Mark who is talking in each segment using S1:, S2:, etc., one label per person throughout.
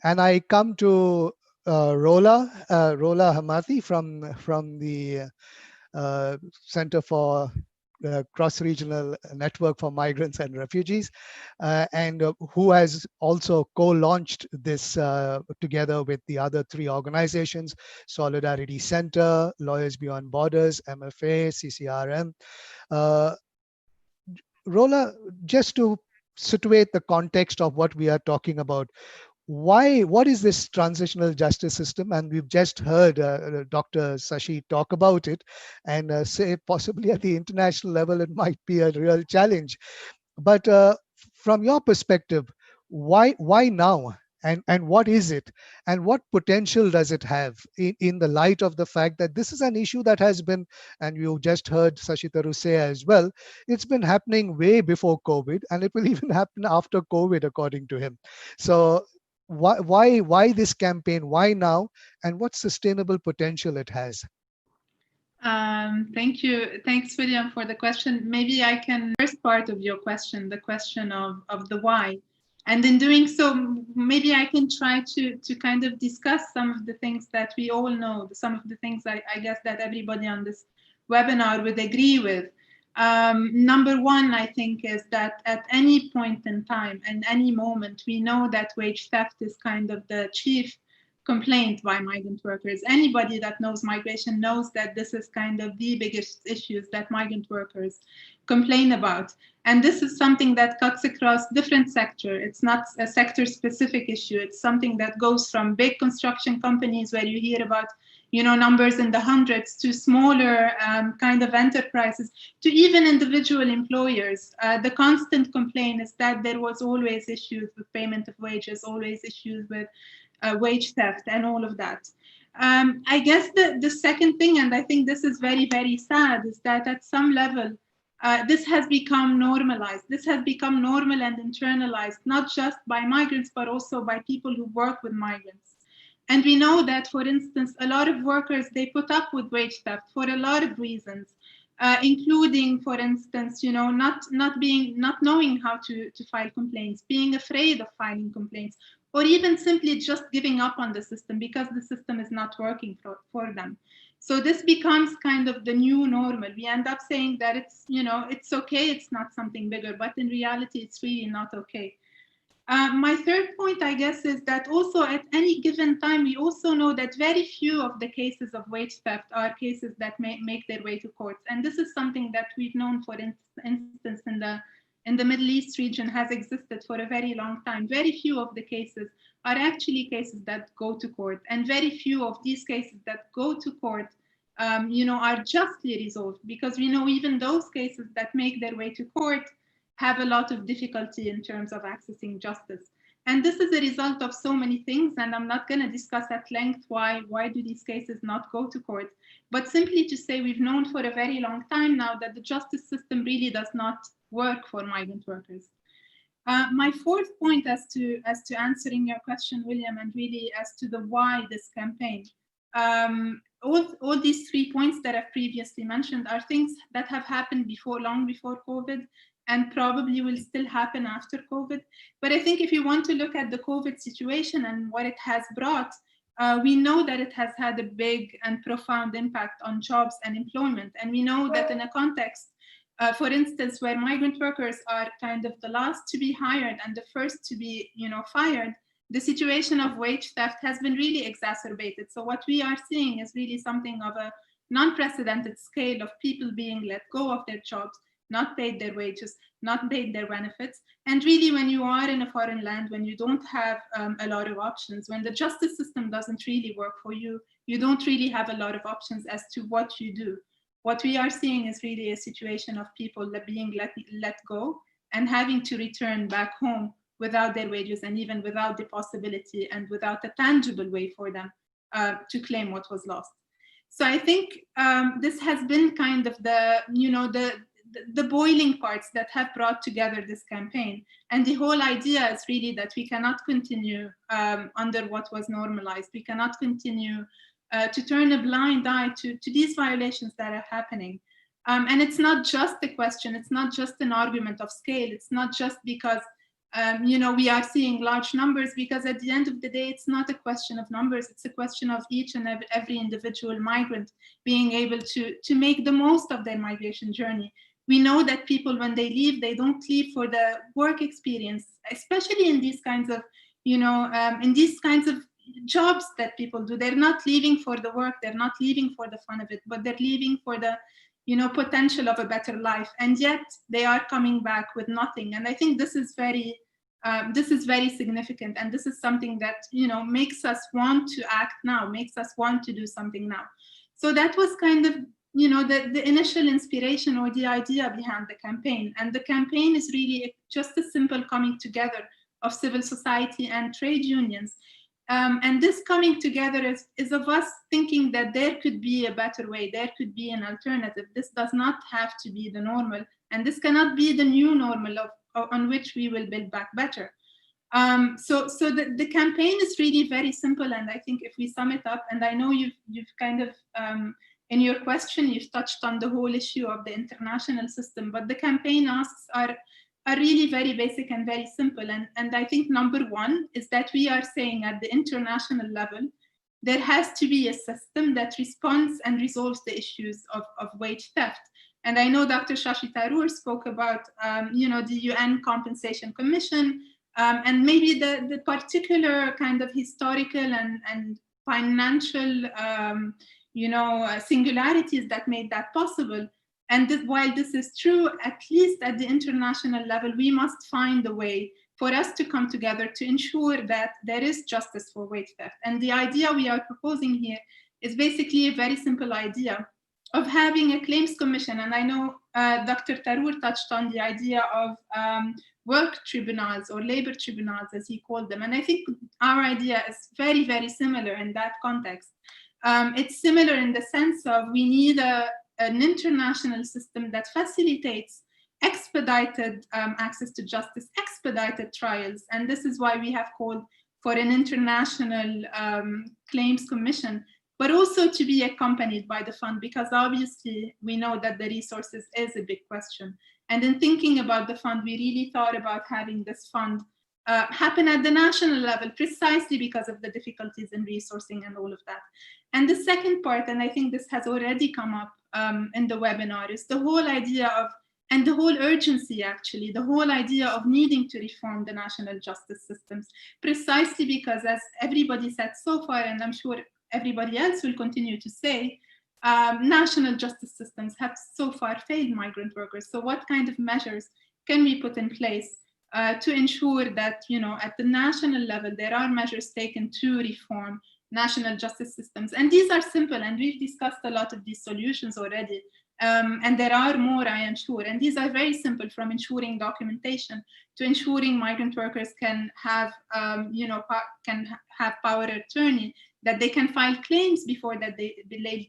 S1: And I come to Roula Hamati from the Center for Cross-Regional Network for Migrants and Refugees, and who has also co-launched this together with the other three organizations: Solidarity Center, Lawyers Beyond Borders, MFA, CCRM. Uh, Rola, just to situate the context of what we are talking about, what is this transitional justice system? And we've just heard Dr. Sashi talk about it and say possibly at the international level it might be a real challenge. But from your perspective, why now? And what is it? And what potential does it have in the light of the fact that this is an issue that has been, and you just heard Sashitaru say as well, it's been happening way before COVID, and it will even happen after COVID, according to him. So why this campaign? Why now? And what sustainable potential it has?
S2: Thank you. Thanks, William, for the question. Maybe I can first part of your question, the question of the why. And in doing so, maybe I can try to kind of discuss some of the things that we all know, some of the things I guess that everybody on this webinar would agree with. Number one, I think, is that at any point in time and any moment, we know that wage theft is kind of the chief complaint by migrant workers. Anybody that knows migration knows that this is kind of the biggest issues that migrant workers complain about. And this is something that cuts across different sectors. It's not a sector specific issue. It's something that goes from big construction companies where you hear about numbers in the hundreds to smaller kind of enterprises to even individual employers. The constant complaint is that there was always issues with payment of wages, always issues with wage theft and all of that. I guess the second thing, and I think this is very, very sad, is that at some level, this has become normalized. This has become normal and internalized, not just by migrants, but also by people who work with migrants. And we know that, for instance, a lot of workers, they put up with wage theft for a lot of reasons, including, for instance, not knowing how to file complaints, being afraid of filing complaints, or even simply just giving up on the system because the system is not working for them. So this becomes kind of the new normal. We end up saying that it's okay, it's not something bigger, but in reality, it's really not okay. My third point, I guess, is that also at any given time, we also know that very few of the cases of wage theft are cases that make their way to courts. And this is something that we've known, for instance, in the Middle East region has existed for a very long time. Very few of the cases are actually cases that go to court. And very few of these cases that go to court, are justly resolved, because we know even those cases that make their way to court have a lot of difficulty in terms of accessing justice. And this is a result of so many things, and I'm not going to discuss at length why do these cases not go to court, but simply to say we've known for a very long time now that the justice system really does not work for migrant workers. My fourth point as to answering your question, William, and really as to the why this campaign. All these 3 points that I've previously mentioned are things that have happened before, long before COVID, and probably will still happen after COVID. But I think if you want to look at the COVID situation and what it has brought, we know that it has had a big and profound impact on jobs and employment. And we know that in a context, for instance, where migrant workers are kind of the last to be hired and the first to be, fired, the situation of wage theft has been really exacerbated. So what we are seeing is really something of a non-precedented scale of people being let go of their jobs, not paid their wages, not paid their benefits. And really, when you are in a foreign land, when you don't have a lot of options, when the justice system doesn't really work for you, you don't really have a lot of options as to what you do. What we are seeing is really a situation of people being let go and having to return back home without their wages and even without the possibility and without a tangible way for them to claim what was lost. So I think this has been kind of the boiling parts that have brought together this campaign. And the whole idea is really that we cannot continue under what was normalized. We cannot continue to turn a blind eye to these violations that are happening. And it's not just a question, it's not just an argument of scale. It's not just because we are seeing large numbers, because at the end of the day, it's not a question of numbers. It's a question of each and every individual migrant being able to make the most of their migration journey. We know that people, when they leave, they don't leave for the work experience, especially in these kinds of, in these kinds of jobs that people do. They're not leaving for the work, they're not leaving for the fun of it, but they're leaving for the potential of a better life, and yet they are coming back with nothing. And I think this is very significant, and this is something that makes us want to act now, makes us want to do something now. So that was kind of the initial inspiration or the idea behind the campaign. And the campaign is really just a simple coming together of civil society and trade unions. And this coming together is of us thinking that there could be a better way, there could be an alternative. This does not have to be the normal, and this cannot be the new normal on which we will build back better. So the campaign is really very simple, and I think if we sum it up, and I know you've kind of in your question you've touched on the whole issue of the international system, but the campaign asks are really very basic and very simple. And I think number one is that we are saying at the international level, there has to be a system that responds and resolves the issues of wage theft. And I know Dr. Shashi Tharoor spoke about, the UN Compensation Commission, and maybe the particular kind of historical and financial, singularities that made that possible. And while this is true, at least at the international level, we must find a way for us to come together to ensure that there is justice for wage theft. And the idea we are proposing here is basically a very simple idea of having a claims commission. And I know Dr. Tharoor touched on the idea of work tribunals or labor tribunals, as he called them. And I think our idea is very, very similar in that context. It's similar in the sense of we need an international system that facilitates expedited access to justice, expedited trials. And this is why we have called for an international claims commission, but also to be accompanied by the fund, because obviously we know that the resources is a big question. And in thinking about the fund, we really thought about having this fund happen at the national level, precisely because of the difficulties in resourcing and all of that. And the second part, and I think this has already come up in the webinar, is the whole idea of, and the whole urgency actually, the whole idea of needing to reform the national justice systems, precisely because, as everybody said so far, and I'm sure everybody else will continue to say, national justice systems have so far failed migrant workers. So what kind of measures can we put in place to ensure that, at the national level, there are measures taken to reform national justice systems? And these are simple, and we've discussed a lot of these solutions already. And there are more, I am sure. And these are very simple, from ensuring documentation to ensuring migrant workers can have, can have power of attorney, that they can file claims before that they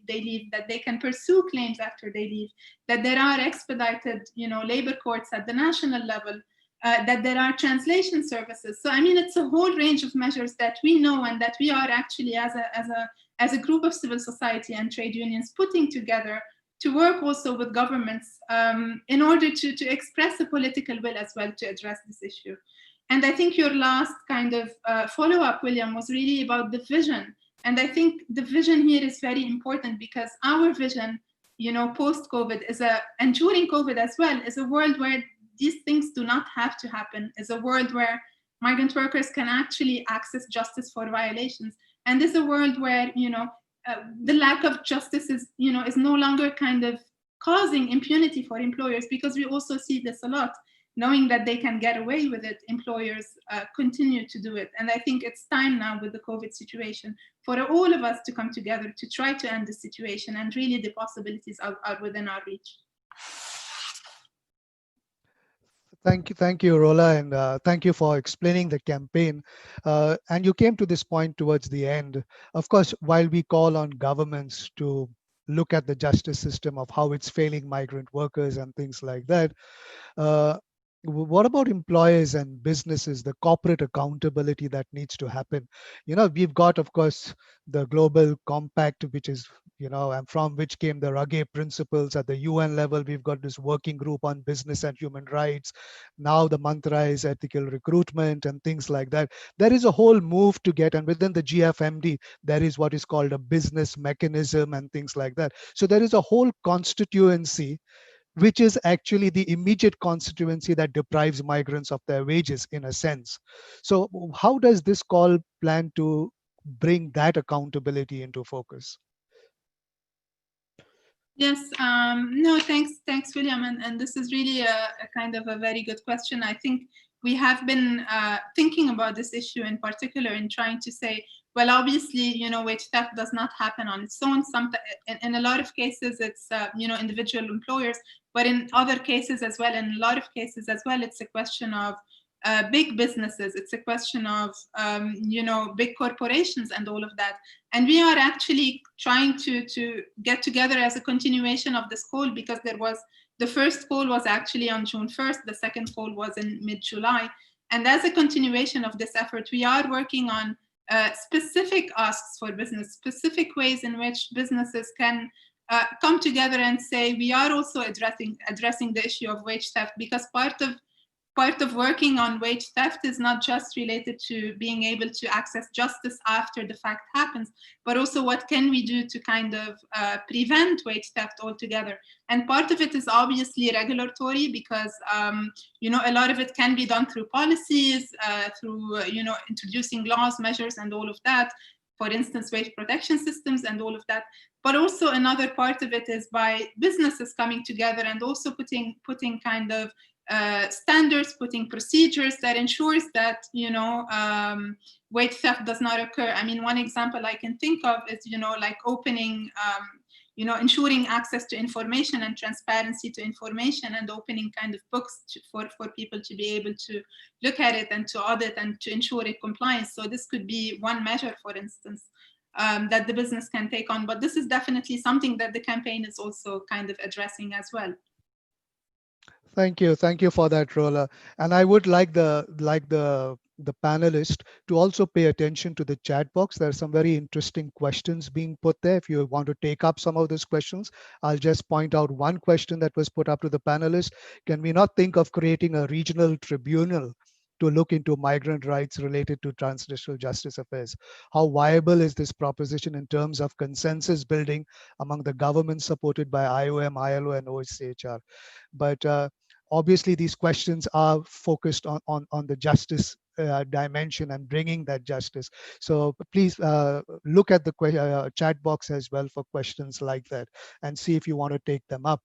S2: leave, that they can pursue claims after they leave, that there are expedited, labor courts at the national level, that there are translation services. So I mean, it's a whole range of measures that we know and that we are actually, as a group of civil society and trade unions, putting together to work also with governments in order to express a political will as well to address this issue. And I think your last kind of follow-up, William, was really about the vision. And I think the vision here is very important, because our vision, post-COVID and during COVID as well, is a world where these things do not have to happen, is a world where migrant workers can actually access justice for violations. And is a world where, the lack of justice is no longer kind of causing impunity for employers, because we also see this a lot. Knowing that they can get away with it, employers continue to do it. And I think it's time now, with the COVID situation, for all of us to come together to try to end the situation, and really the possibilities are within our reach.
S1: Thank you, Roula, and thank you for explaining the campaign. And you came to this point towards the end. Of course, while we call on governments to look at the justice system of how it's failing migrant workers and things like that, what about employers and businesses, the corporate accountability that needs to happen? We've got, of course, the global compact, which is, and from which came the Ruggie principles. At the UN level, we've got this working group on business and human rights. Now the mantra is ethical recruitment and things like that. There is a whole move to get, and within the GFMD, there is what is called a business mechanism and things like that. So there is a whole constituency which is actually the immediate constituency that deprives migrants of their wages in a sense. So how does this call plan to bring that accountability into focus?
S2: Yes, no, thanks, William. And this is really a kind of a very good question. I think we have been thinking about this issue in particular in trying to say, well, obviously, wage theft does not happen on its own. In a lot of cases, it's, individual employers, but in other cases as well, in a lot of cases as well, it's a question of big businesses. It's a question of, big corporations and all of that. And we are actually trying to get together as a continuation of this call, because the first call was actually on June 1st, the second call was in mid-July. And as a continuation of this effort, we are working on specific asks for business, specific ways in which businesses can come together and say, we are also addressing the issue of wage theft, because part of working on wage theft is not just related to being able to access justice after the fact happens, but also what can we do to kind of prevent wage theft altogether. And part of it is obviously regulatory, because a lot of it can be done through policies, through introducing laws, measures, and all of that. For instance, wage protection systems and all of that. But also another part of it is by businesses coming together and also putting kind of standards, putting procedures that ensures that wage theft does not occur. I mean, one example I can think of is like opening ensuring access to information and transparency to information, and opening kind of books for people to be able to look at it and to audit and to ensure it complies. So this could be one measure, for instance, that the business can take on. But this is definitely something that the campaign is also kind of addressing as well.
S1: Thank you for that, Rola. And I would like the panelist to also pay attention to the chat box. There are some very interesting questions being put there. If you want to take up some of those questions, I'll just point out one question that was put up to the panelist. Can we not think of creating a regional tribunal to look into migrant rights related to transnational justice affairs? How viable is this proposition in terms of consensus building among the governments supported by IOM, ILO, and OHCHR? But obviously, these questions are focused on the justice dimension and bringing that justice. So please look at the chat box as well for questions like that and see if you want to take them up.